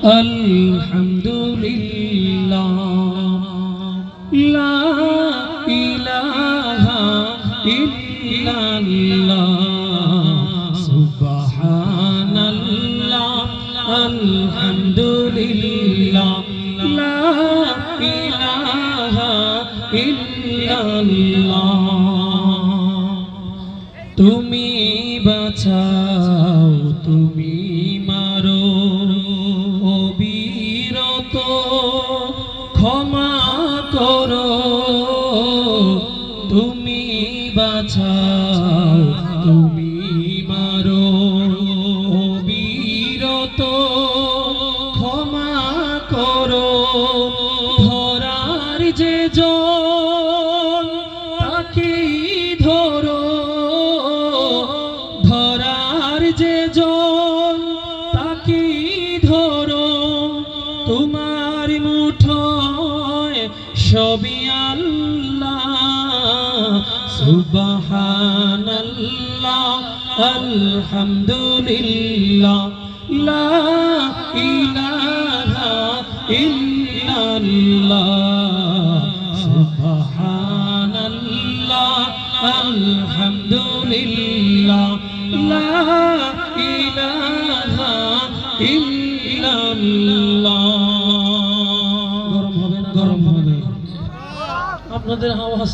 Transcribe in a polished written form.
আলহামদুলিল্লাহ লা ইলাহা ইল্লাল্লাহ সুবহানাল্লাহ আলহামদুলিল্লাহ লা ইলাহা ইল্লাল্লাহ। তুমি বাঁচাও তুমি মারো অবিরত ক্ষমা করো তুমি বাঁচাও তুমি মারো অবিরত ক্ষমা করো। ধরার যে জন তাকেই ধরো ধরার যে জন তাকেই ধরো তোমার মুঠোয় সবই আল্লাহ সুবহানাল্লাহ আলহামদুলিল্লাহ লা ইলাহা ইল্লাল্লাহ সুবহানাল্লাহ আলহামদুলিল্লাহ লা ইলাহা ইল্লাল্লাহ। গরম হবে না? গরম হবে। আপনাদের আওয়াজ